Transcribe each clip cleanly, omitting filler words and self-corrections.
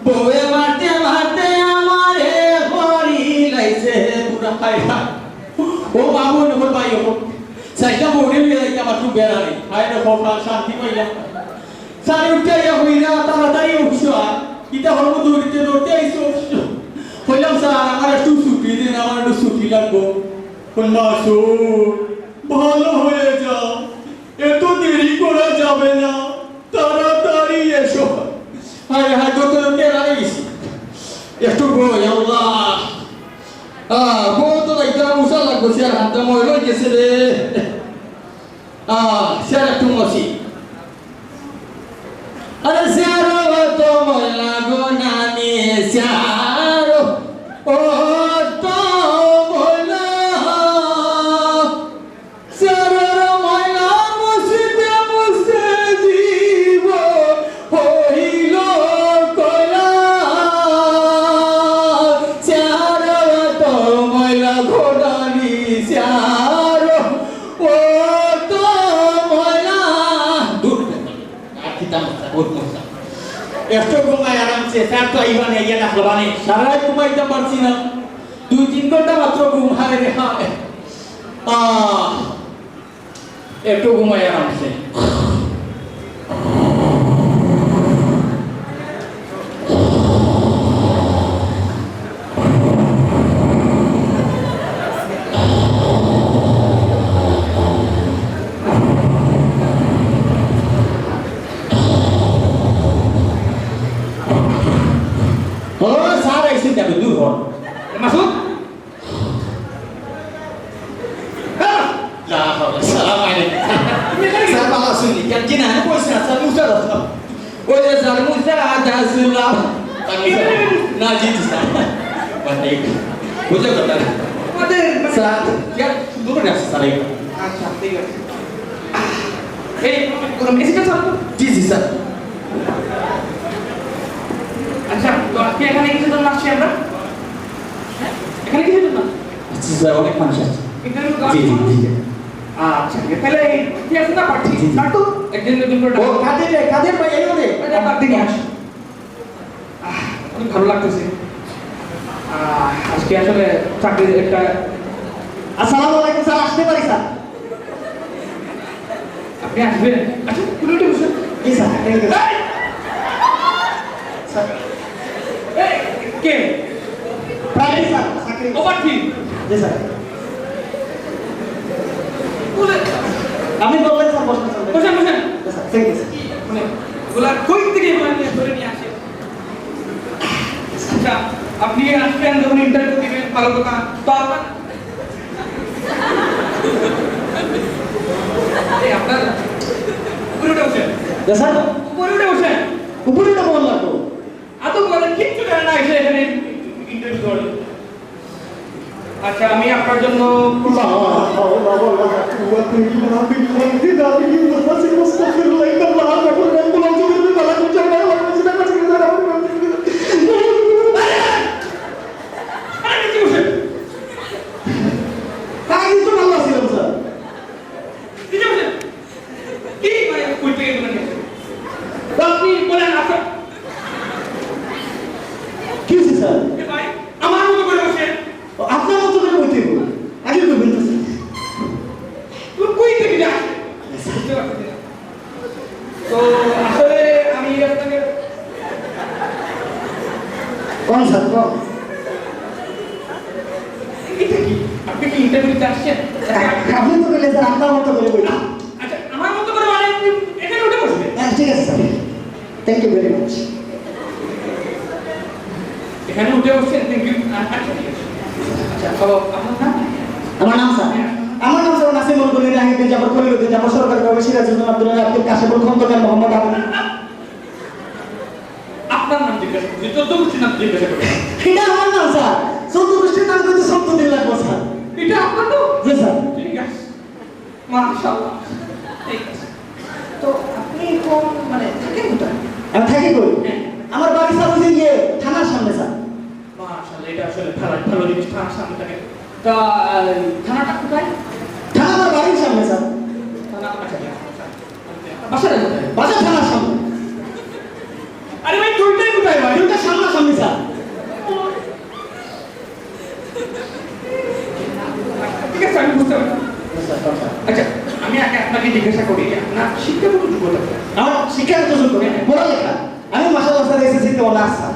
বউয়ে মারতে মারতে আমারে হরি লাইছে পুরা খাইরা ও বাবু নকল ভাই ও সাইকা বউরে লিয়ে যাইতে আমার খুব বেড়া নেই হায় রে বাবা শান্তি পাইলাম সারি উঠে ইয়া হইরা তাড়াতাড়ি উঠছো আর কিটা হলবো দৌড়তে আইছো হইলাম স্যার আমার একটু ছুটি দিন আমার একটু ছুটি লাগবো মাসু ভালো হয়ে যাও এত দেরি করা যাবে না তাড়াতাড়ি এসো হায় হায় যতজনকে রাইস একটু বই আল্লাহ বউ তো একটা মুসা লাগবো স্যার হাতে ময়লা গেছে রে স্যার একটু মসি আরে স্যার তো ময়লা গো নানি স্যার ও তো ময়লা স্যার ময়লা মসিতে মসে দিব হইল কলা স্যার তো ময়লা ঘোড়ানি স্যার ও তো ময়লা দূর আকিতাম বহুত মজা একটু ঘুমাই আরামসে স্যার তো আইবা নেই ইয়ে রাখলো মানে সারা রাত ঘুমাইতে পারছি না 2-3 ঘন্টা মাত্র ঘুম হায় রে হায় একটু ঘুমাই আরামসে Masuk? La haula salam alaikum. Saya malah sunni. Kan kina ni bos na sa musa dah. Oh ya sal musa ada sulam. Naji tu sa. Baik. Musa kata. Ada sa ya dulu dah selesai. Acha ঠিক আছে. এই গরম এসে গেছে জি জি sir আচ্ছা তো আপনি এখানে কিছু তো আসছি আমরা এখানে কিছু না আচ্ছা স্যার অনেক মানুষ আছে এখানে জি জি জি আচ্ছা তাহলে কি আছে না পাচ্ছি না তো একদিন দুদিন করে ও কাদের ভাই এলো রে এটা বাদ দিয়ে আসি অনেক ভালো লাগতেছে আজকে আসলে চাকরির একটা আসসালামু আলাইকুম স্যার আসতে পারি স্যার আপনি আসবেন আচ্ছা পুরোটা বসুন জি স্যার থ্যাংক ইউ স্যার এই কে প্রাইভেট স্যার চাকরি ওভার ফি জি স্যার বলে আমি বললেন স্যার বসুন স্যার বসুন স্যার থ্যাংক ইউ মানে বলা কই থেকে মানে ধরে নিয়ে আসে আচ্ছা আপনি আসবেন যখন ইন্টারভিউ দিবেন ভালো কথা তো আপনার এই আপনার উপরে উঠেন স্যার উপরে উঠেন উপরে তো বল লাগতো এত বলে কিচ্ছু জানেন না এখানে ইন্টারভিউ করে আচ্ছা আমি আপনার জন্য আপনি কি ইন্টারভিউতে আসছেন আপনি তো বললেন স্যার আপনার মতো করে বলি আচ্ছা আমার মতো করে মানে এখানে উঠে বসবেন হ্যাঁ ঠিক আছে sir thank you very much এখানে উঠে বসছেন থ্যাংক ইউ আচ্ছা ঠিক আছে আচ্ছা তো আপনার নাম আমার নাম স্যার আমার নাম স্যার নাসিমুল গনি রাহিউদ্দিন জাফর খলিলুদ্দিন জাফর সরকার কবি সিরাজউদ্দিন আব্দুল্লাহ আব্দুল কাশিমুল খন্দকার মোহাম্মদ আবু আপনার নাম জিজ্ঞাসা করছি চৌদ্দগ্রস্তির নাম জিজ্ঞাসা করছি এটা আমার নাম স্যার চৌদ্দগ্রস্তির নাম কিন্তু 17 দিন লাগবে স্যার এটা আপনার তো জি স্যার ঠিক আছে মাশাআল্লাহ ঠিক আছে তো আপনি কোন মানে থাকেন কোথায় আমি থাকি কই আমার বাড়ি স্যার ওই যে থানার সামনে স্যার মাশাআল্লাহ এটা আসলে ভালো জিনিস থানার সামনে থাকে তা থানাটা কোথায় থানা আমার বাড়ির সামনে স্যার থানা আচ্ছা বাসাটা কোথায় বাসা থানার সামনে আরে ভাই দুইটাই কোথায় ভাই দুইটা সামনে অনার্স স্যার।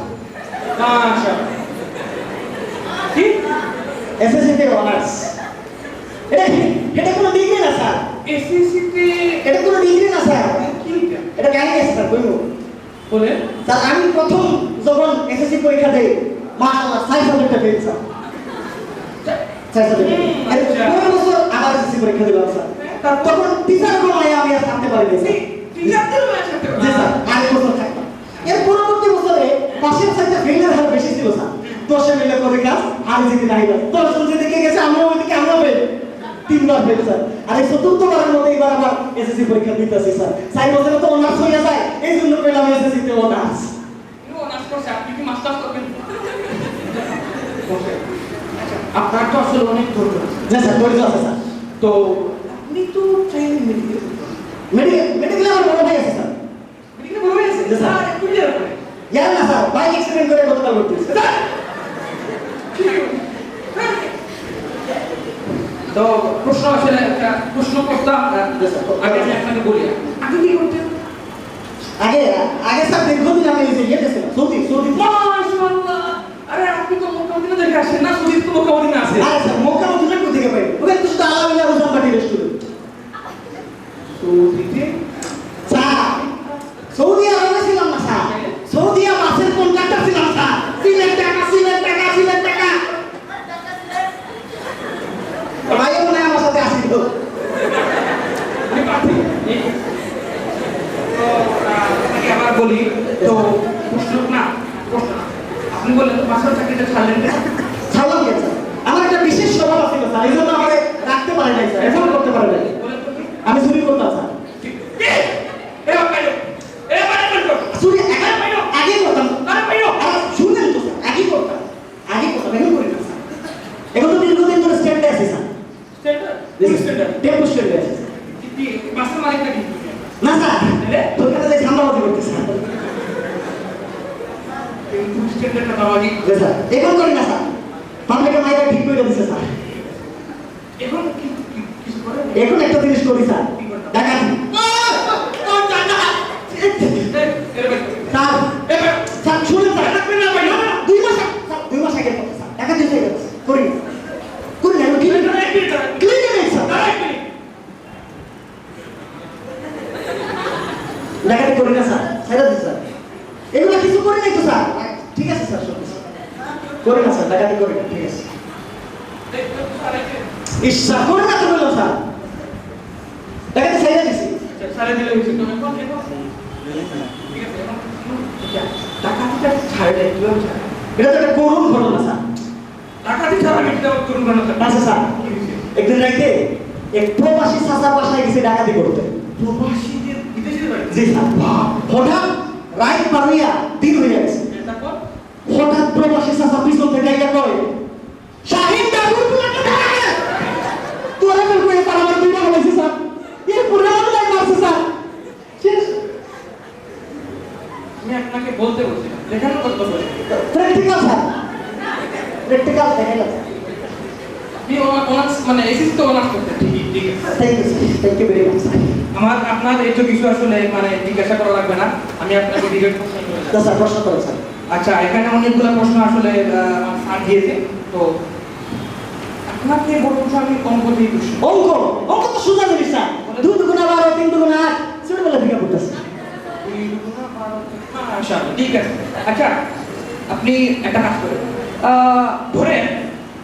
মাশাআল্লাহ। কি? এসএসসিতে অনার্স। এটা কোনো ডিগ্রি না স্যার। এসএসসিতে এটা কোনো ডিগ্রি না স্যার। কি এটা? এটা কাহিনী আছে স্যার, কইবো। বলে স্যার আমি প্রথম যখন এসএসসি পরীক্ষা দেই মাশাআল্লাহ 600টা পেয়েছি স্যার। 600 আর পরের বছর আবার এসএসসি পরীক্ষা দিলাম স্যার। তখন টিচার কোনায় আমি আর থাকতে পারি নাই স্যার। টিচারদের সাথে জি স্যার, আরেক বছর থাকতাম। এর পরবর্তী বছরে পাশের সাইডে ফেইলের হার বেশি ছিল স্যার। 10 মিলে করে কাজ আর যদি নাই না 10 জন যেদিকে গেছে আমরা ওইদিকে আমরা ফেল। তিনবার ফেল স্যার। আর এই চতুর্থবারের মধ্যে এবার আবার এসএসসি পরীক্ষা দিতেছি স্যার। 4 বছরে তো অনার্স হয়ে যায়, এই জন্য পেলাম এসএসসি তে অনার্স। অনার্স করছে, আপনি কি মাস্টার্স করবেন? আপনার তো আসলে অনেক ধৈর্য আছে। না স্যার, ধৈর্য আছে স্যার। তো আপনি তো চাইলে মেডিকেল মেডিকেলে আমার বড় ভাই আছে স্যার। মেডিকেল বড় হয়েছে জি স্যার। স্যার একটু ক্লিয়ার করে জানেন না স্যার, বাইক অ্যাক্সিডেন্ট করে গতকাল করতেছে। তো প্রশ্ন আসলে একটা প্রশ্ন করতাম আগে আমি আপনাকে বলি আগে কি করতেন? আগে আগে স্যার দীর্ঘদিন আমি এই যে ইয়েতে ছিলাম, সৌদি। মাশাআল্লাহ। আরে আপনি তো মোকামদিনা দেখে আসেন না? সৌদি তো মোকামদিনা আছে। আরে স্যার মক্কা-মদিনা কোথা থেকে পাই? ওখানে তো শুধু আলামিয়া রোজান পার্টি রেস্টুরেন্ট। সৌদিতে স্যার সৌদি আরবে ছিলাম না স্যার, সৌদি মাসের কন্ট্রাক্টর ছিলাম স্যার। সিলেট টাকা। ভাইও মনে হয় আমার সাথে আসিল। আমি পাচ্ছি তো আপনাকে আবার বলি তো প্রশ্ন না আপনি বললেন তো মাস্টার চাকরিটা ছাড়লেন না? ছাড়লাম কেন স্যার? আমার একটা বিশেষ স্বভাব আছে স্যার, এই জন্য আমাকে রাখতে পারে নাই স্যার, এফোর্ড করতে পারে নাই। বলেন তো কি? আমি চুরি করতাম স্যার। চুরি আগে করতাম। শুনলেন তো স্যার, আগে করতাম, এখন করি না স্যার। এখন তো দীর্ঘদিন ধরে স্ট্যান্ডে আছে স্যার। টেম্পো স্ট্যান্ডে আছে স্যার। মাস্টার মালিকটা কি? না স্যার, ওইখানে যে ঝান্ডাবাজি করতে স্যার। স্ট্যান্ডার্ডটা বাবা কি? জি স্যার, এখন করি না স্যার। পাবলিকের মাইকা ঠিক করে দিচ্ছে স্যার। এখন কিছু করে এখন একটা জিনিস করি স্যার, ডাকাতি। স্যার স্যার শুনুন স্যার, রাখবেন না ভাই, না 2 মাস স্যার, 2 মাস আগে কথা স্যার, ডাকাতি হয়ে গেছে, করি না আমি ক্লিনিক নেই স্যার, ডাকাতি করি না স্যার, ছেড়ে দিন স্যার, এগুলো কিছু করি নাই তো স্যার। ঠিক আছে স্যার, শুনুন করি না স্যার, ডাকাতি করি না, ঠিক আছে। ইচ্ছা করে না তো বললাম স্যার, ডাকাতি ছেড়ে দিছি। সারে দিলে হয়েছে তো এখন টাকাটা ছাড়লে কিভাবে ছাড়ে? এটা তো একটা করুণ ঘটনা স্যার। টাকাটি ছাড়া আমি এটা করুন না স্যার। আচ্ছা স্যার, একদিন রাইতে এক প্রবাসী চাচার বাসায় গেছে ডাকাতি করতে। প্রবাসীদের বিদেশিদের বাড়ি? জি স্যার। হঠাৎ রাত পারুইয়া দিন হয়ে গেছে। তারপর হঠাৎ প্রবাসী চাচা পিছন থেকে একটা কয়, শাহিন ঠাকুর তোমাকে ডাকে। তোরা বের করে তার আমার দুইটা বলেছে স্যার, এরপরে আমার লাইন মারছে স্যার। শেষ। আমি আপনাকে বলতে বলছিলাম দেখানো করতে বলি প্র্যাকটিক্যাল স্যার, প্র্যাকটিক্যাল দেখাইল স্যার। আপনি অনার্স মানে এসএসসি তো অনার্স করতে ঠিক আছে। Thank you sir, thank you very much sir. আপনার এই তো কিছু আসলে মানে জিজ্ঞাসা করা লাগবে না, আমি আপনাকে ডিরেক্ট প্রশ্ন করব। স্যার প্রশ্ন করেন স্যার। আচ্ছা, এখানে অনেকগুলো প্রশ্ন আসলে আমার স্যার দিয়েছে, তো আপনাকে বলবো আমি অঙ্ক দিয়ে প্রশ্ন। অঙ্ক তো সোজা জিনিস স্যার, 2 দুগুণ 12 3 দুগুণ 8 ছোটবেলা থেকে পড়তেছি। আচ্ছা ঠিক আছে। আচ্ছা আপনি একটা কাজ করেন, ধরেন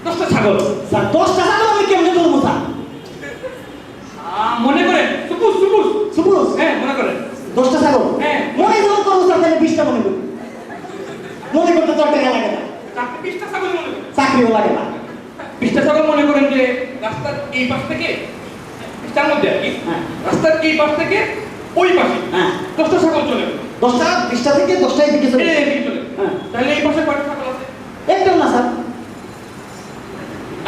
10টা ছাগল। স্যার 10টা ছাগল আমি কেমনে বলবো স্যার? মনে করেন সুপুরুষ হ্যাঁ মনে করেন 10টা ছাগল, হ্যাঁ। মনে যখন করবো স্যার তাহলে 20টা মনে করি। মনে করতে তো টাকা লাগে না, আপনি 20টা ছাগল মনে করেন, চাকরিও লাগে না। 20টা ছাগল মনে করেন যে রাস্তার এই পাশ থেকে 20টার মধ্যে আর কি, হ্যাঁ। রাস্তার এই পাশ থেকে ওই পাশে হ্যাঁ 10টা ছাগল চলে গেল। 10টা 20টা থেকে 10টায় দিকে চলে এই দিকে চলে গেল। হ্যাঁ। তাহলে এই পাশে কয়টা ছাগল আছে? একদম না স্যার,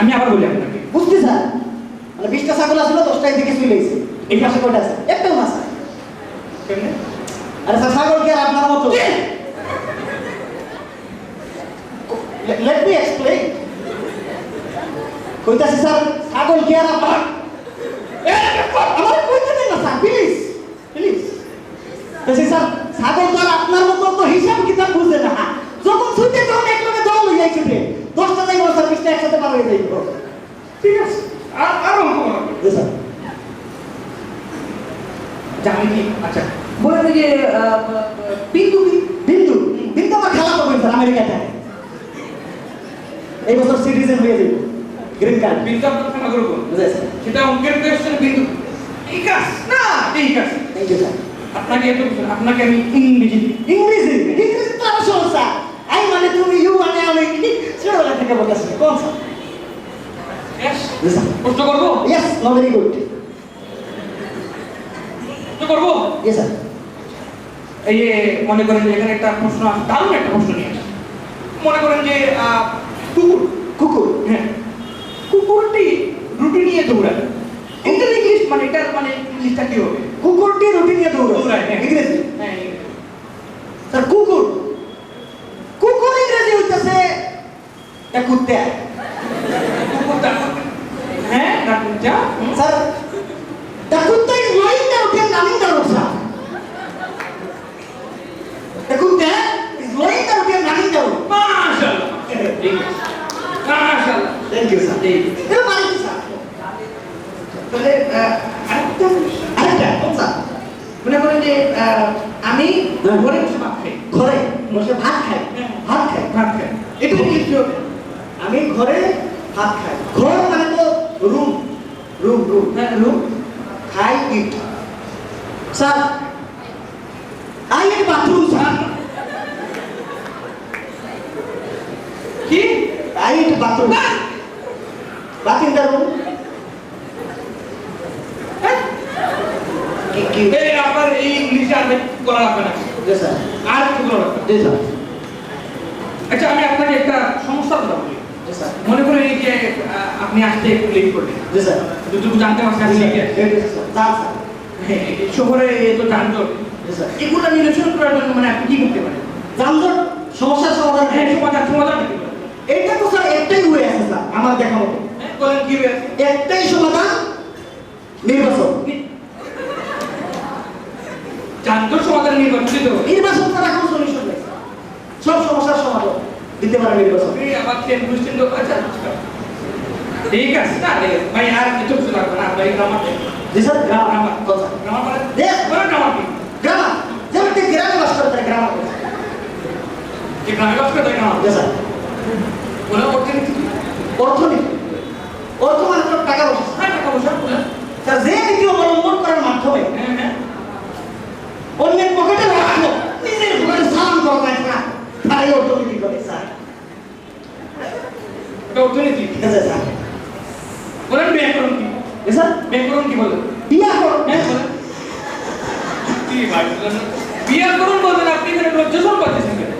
আমি আবার বলি আপনাকে, বুঝছি স্যার, মানে 20টা ছাগল আসলে 10টায় দিকে চলে গেছে, এই পাশে কয়টা আছে? একদম না স্যার। কেমনে? আরে স্যার ছাগল কি আর আপনার মতো? Let me explain. কইতাছি স্যার, ছাগল কি আর আপনার? আমার কইতে দেন না স্যার, প্লিজ প্লিজ। স্যার ছাগল তো আর আপনার মতো তো হিসাব কিতাব বুঝে না। পার হয়ে যাইব। ঠিক আছে আরো অঙ্ক বানাবো। জি স্যার। জানি কি আচ্ছা বলেন ওই যে বিন্দু কি? বিন্দু বিন্দু আমার খেলা করবেন স্যার আমেরিকায় থাকে। এই বছর সিটিজেন হয়ে যাইব, গ্রিন কার্ড। বিন্দু আপনার খেলা করবো জি স্যার। সেটা অঙ্কের কোয়েশ্চেন বিন্দু ঠিক আছে না ঠিক আছে থ্যাংক ইউ স্যার। আপনাকে এত আপনাকে আমি ইংরেজি ইংরেজি ইংরেজি তো আরো সহজ স্যার। আই মানে তুমি, ইউ মানে আমি, ছোটবেলা থেকে বলতেছি কোন স্যার? Yes. জি স্যার। প্রশ্ন করবো ইয়েস, নো ভেরি গুড। প্রশ্ন করবো ইয়েস স্যার। এই যে মনে করেন যে এখানে একটা প্রশ্ন দারুণ একটা প্রশ্ন নিয়ে আসে। মনে করেন যে কুকুর কুকুর। হ্যাঁ কুকুরটি রুটি নিয়ে দৌড়ায় এটার ইংলিশ মানে এটার মানে ইংলিশটা কি হবে? কুকুরটি রুটি নিয়ে দৌড়ায়। দৌড়ায়, হ্যাঁ। ইংরেজি হ্যাঁ স্যার কুকুর। কুকুর ইংরেজি হইতেছে কুত্তা। কুকুর ডাকুন হ্যাঁ ডাকুন যা sir the kutta is lying down and running down sir. The kutta is lying down and running down. মাশাআল্লাহ ঠিক আছে মাশাআল্লাহ Thank you sir. ঠিক এটা মানে কি স্যার? তাহলে আরেকটা আরেকটা কোন স্যার? মনে করেন যে আমি হ্যাঁ। ঘরে বসে ভাত খাই ঘরে বসে ভাত খাই। হ্যাঁ। ভাত খাই। ভাত খাই এটা ইংলিশ কি হবে? আমি ঘরে ভাত খাই। ঘর মানে তো রুম। রুম রুম হ্যাঁ রুম খাই ইট। স্যার আই এর বাথরুম স্যার। কি আই এর bathroom. Bath in the room. কি এই আপনার এই ইংলিশে আর করা লাগবে না জি স্যার। আর কিছু করা লাগবে না। জি স্যার। আচ্ছা আমি আপনাকে একটা সমস্যার কথা বলি জি স্যার। মনে করেন এই যে আপনি আসতে একটু লেট করলেন জি স্যার। যতটুকু জানতে পারছি আপনি লেটে আসছেন। হ্যাঁ, এই শহরে এত যানজট জি স্যার। এগুলো নিরসন করার জন্য মানে আপনি কি করতে পারেন? যানজট সমস্যার সমাধান। হ্যাঁ সমাধান দিতে পারেন। এইটা তো স্যার একটাই হয়ে আছে স্যার আমার দেখা মতো। হ্যাঁ, বলেন কি হয়েছে? একটাই সমাধান, নির্বাচন। যানজট সমাধান নির্বাচন দিতে হবে। নির্বাচন ছাড়া কোনো সলিউশন নেই। সব সমস্যার সমাধান দিতে পারে নির্বাচন। আপনি আমার ট্রেন বুঝছেন তো আচ্ছা আচ্ছা। ঠিক আছে না রে ভাই আর কিছু কিছু লাগবে না ভাই গ্রামার জি স্যার। গ্রামার গ্রামার কথা। গ্রামার মানে Yes. বলেন গ্রামার কি? গ্রামার যেমন ঠিক গ্রামে বাস করে তারা গ্রামার করে। কি গ্রামে বাস করে তাই গ্রামার জি স্যার। বলে অর্থনীতি কি? অর্থনীতি। অর্থ মানে তো টাকা পয়সা। হ্যাঁ টাকা পয়সা বলেন স্যার যে নীতি অবলম্বন করার মাধ্যমে হ্যাঁ হ্যাঁ অন্যের পকেটে রাখলো, নিজের পকেটে সালাম করা যায় না, তাই অর্থনীতি করে স্যার। এটা অর্থনীতি ঠিক আছে স্যার। বলেন ব্যাকরণ কি? জি স্যার। ব্যাকরণ কি বলেন? বিয়া করো। হ্যাঁ বলেন কি ভাই বলেন না? ব্যাকরণ বলেন আপনি এখানে লজ্জাসন পাচ্ছেন কেন?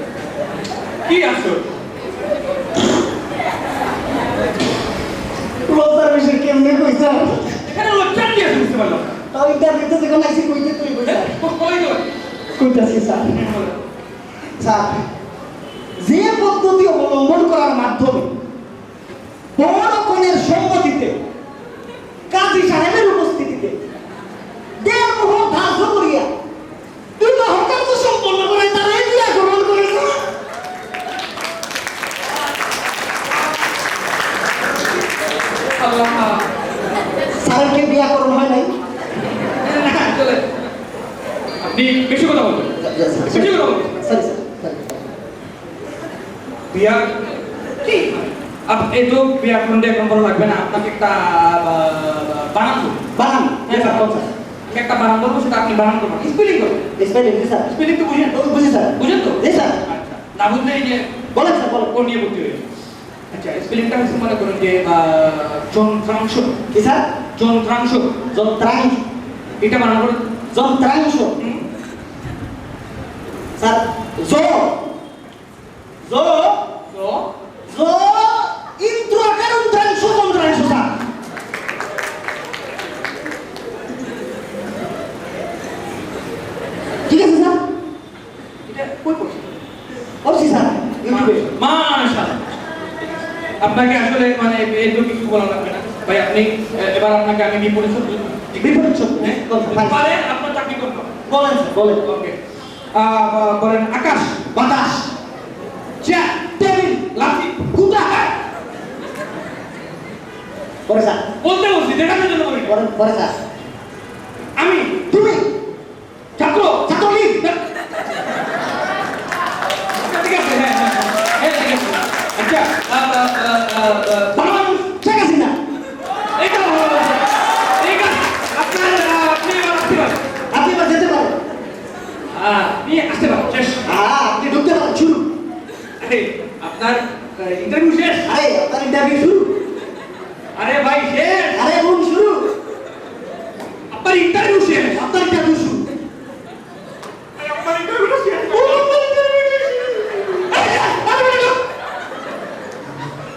কি আসল লজ্জার বিষয় কেমনে কই স্যার? এখানে লজ্জা কি আছে বুঝতে পারলাম না। তাও ইন্টারভিউতে যখন আইসি কইতে তুই কই হ্যাঁ, স্যার? কই গেল? কইতাছি স্যার। হ্যাঁ, বলেন। স্যার যে পদ্ধতি অবলম্বন করার মাধ্যমে বড় কনের সম্মতিতে কাজী সাহেবের উপস্থিতিতে দেড় মোহর ধার্য করিয়া বিবাহ কার্য সম্পন্ন করে তারাই বিয়া গ্রহণ করেছে। আল্লাহ স্যারকে বিয়া করানো হয় নাই। না চলে আপনি বেশি কথা বলবেন বেশি কথা বলবেন সরি স্যার। বিয়া কি আপনি এই তো বিয়া করতে এখন বড় লাগবে না আপনাকে একটা বানান করুন বানান। হ্যাঁ স্যার কোন স্যার? একটা বানান করবো সেটা আপনি বানান করবেন স্পেলিং করবেন স্পেলিং স্যার। স্পেলিং তো বুঝেন বুঝি স্যার। বুঝেন তো জি স্যার। আচ্ছা না বুঝলে এই যে বলেন স্যার বলেন। কোন নিয়ে ভর্তি হয়েছে আচ্ছা স্পেলিংটা হচ্ছে মনে করেন যে যন্ত্রাংশ কি স্যার? যন্ত্রাংশ যন্ত্রাংশ। এটা বানান করুন যন্ত্রাংশ। হুম? স্যার জো জো তো জো ইন্দ্র আকার যন্ত্রাংশ যন্ত্রাংশ স্যার। ঠিক আছে স্যার। এটা কই করছে বলছি স্যার ইউটিউবে। মাশাআল্লাহ আপনাকে আসলে মানে এর কিছু বলা লাগবে না ভাই আপনি এবার আপনাকে আমি বিপরীত শব্দ বিপরীত শব্দ। হ্যাঁ ভাই। পারেন আপনার চাকরি করতে হবে বলেন স্যার বলেন। ওকে বলেন আকাশ বাতাস। চেয়ার টেবিল লাঠি কুতা। পরে স্যার বলতে বলছি দেখানোর জন্য বলি পরে পরে স্যার আমি তুমি ছাত্র ছাত্রলীগ ঠিক আছে হ্যাঁ ঠিক আছে আচ্ছা ভালো মানুষ শেখ হাসিনা এইটা ভালো বলছে ঠিক আছে আপনার আপনি এবার আসতে পারেন আপনি এবার যেতে পারেন আপনি আসতে পারেন শেষ আপনি ঢুকতে পারেন শুরু আরে আপনার ইন্টারভিউ শেষ আরে আপনার ইন্টারভিউ শুরু আরে ভাই শেষ আরে বোন শুরু আপনার ইন্টারভিউ শেষ আপনার ইন্টারভিউ শুরু আপনার ইন্টারভিউ শেষ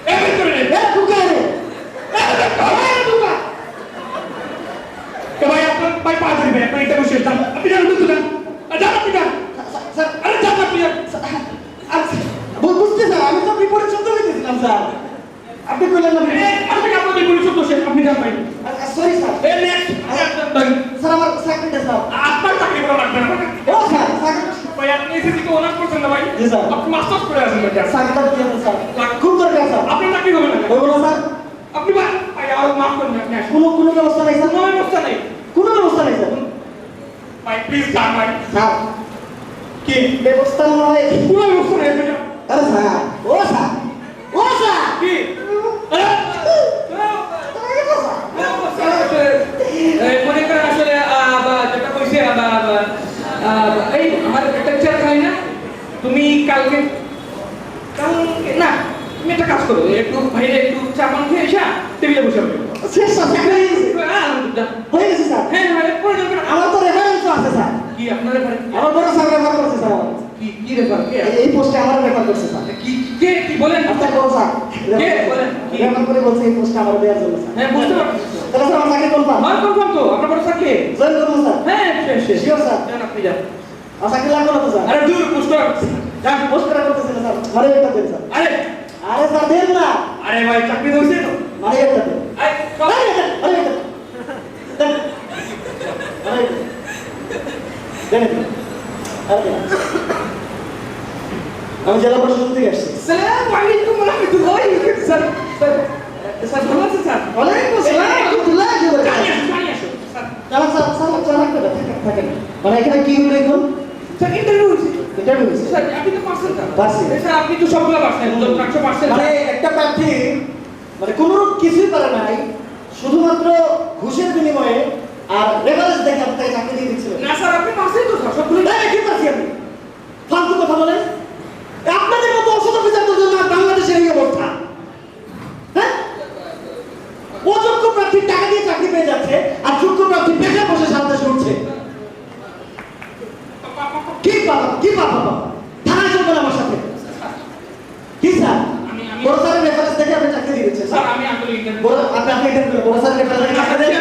এবার করে নে ঢুকে রে ভাই আপনার ভাই পা ধরবে আপনার ইন্টারভিউ শেষ যান আপনি যান ঢুকতে যান যান আপনি যান স্যার আরে যান আপনি যান বুঝতে স্যার আমি তো রিপোর্ট শুনতে পেয়েছিলাম স্যার আপনি কইলেন না আপনি আপনাদের পরিচয় তো শেষ আপনি যান ভাই সরি স্যার নেক্সট স্যার আমার চাকরিটা স্যার আপনার চাকরি করা লাগবে না ও স্যার চাকরি ভাই আপনি এসএসসি তে অনার্স করছেন না ভাই জি স্যার আপনি মাস্টার্স করে আছেন ভাই চাকরিটা দিয়ে দেন স্যার খুব দরকার স্যার আপনার চাকরি হবে না হইব না স্যার আপনি ভাই আর মাফ করুন আপনি আসুন কোনো ব্যবস্থা নাই স্যার কোনো ব্যবস্থা নেই কোনো ব্যবস্থা নাই স্যার ভাই প্লিজ যান ভাই স্যার কি ব্যবস্থা নয় কোনো ব্যবস্থা নেই আপনি যান। আরে স্যার ও স্যার ও স্যার কি আরে মনে করেন আসলে যেটা কইছে এই আমার একটা চেয়ার খাই না তুমি কালকে না তুমি একটা কাজ করো একটু বাইরে একটু চা পান খেয়ে এসা টেবিলে বসে হবে শেষ স্যার চাকরি হয়ে গেছে স্যার হ্যাঁ হ্যাঁ পরে যাবে না আমার তো রেফারেন্স আছে স্যার কি আপনার রেফার আমার বড় স্যার রেফার করছে স্যার কি রেফার কে এই পোস্টে আমার রেফার করছে স্যার কি কে কি বলেন আপনার বড় স্যার কে বলেন কি রেফার করে বলছে এই পোস্টে আমার দেওয়ার জন্য স্যার হ্যাঁ বুঝতে পারছি তাহলে স্যার আমার চাকরি কনফার্ম আমার কনফার্ম তো আপনার বড় সাথে জয়েন করবো স্যার হ্যাঁ শেষ শেষ Sure, sir. যান আপনি যান আমার চাকরি লাগবে না তো স্যার আরে দূর পুষ্ট যান পোস্ট করা করতেছিল স্যার মারে একটা দেন স্যার আরে আরে স্যার দেন না আরে ভাই চাকরি দইছে তো মারে একটা দেন আরে সব আরে একটা আরে একটা দেন আরে দেন আরে দেন। আমি জেলা প্রশাসন থেকে আসছি আসসালামু আলাইকুম ওয়া রাহমাতুল্লাহি স্যার স্যার স্যার ভালো আছেন স্যার ওয়ালাইকুম আসসালাম রাহমাতুল্লাহ কি বলেন জানি আসো স্যার চালা স্যার স্যার চালা করে থাকেন মানে এখানে কি হলো এখন স্যার ইন্টারভিউ হইছে ইন্টারভিউ হয়েছে স্যার আপনি তো পারছেন না পারছি। স্যার আপনি তো সবগুলো পারছেন 100% মানে একটা প্রার্থী মানে কোনো কিছুই পারে নাই শুধুমাত্র ঘুষের বিনিময়ে আর রেফারেন্স দেখে আপনাকে চাকরি দিয়ে দিচ্ছিল না স্যার আপনি পারছেন তো স্যার সবগুলো না কি পারছি আমি ফালতু কথা বলেন আপনাদের মতো অসৎ অফিসারদের জন্য আর বাংলাদেশের এই অবস্থা হ্যাঁ অযোগ্য প্রার্থী টাকা দিয়ে চাকরি পেয়ে যাচ্ছে আর যোগ্য প্রার্থী পেশা বসে সামনে শুনছে কি বাবা থানায় চলবেন আমার সাথে কি স্যার আমি- বড় স্যারের রেফারেন্স দেখে আপনি চাকরি দিয়ে দিচ্ছেন স্যার আমি আসলে ইন্টারভিউ বড় আপনি ইন্টারভিউ বড় স্যারের রেফারেন্স দেখে চাকরি দেন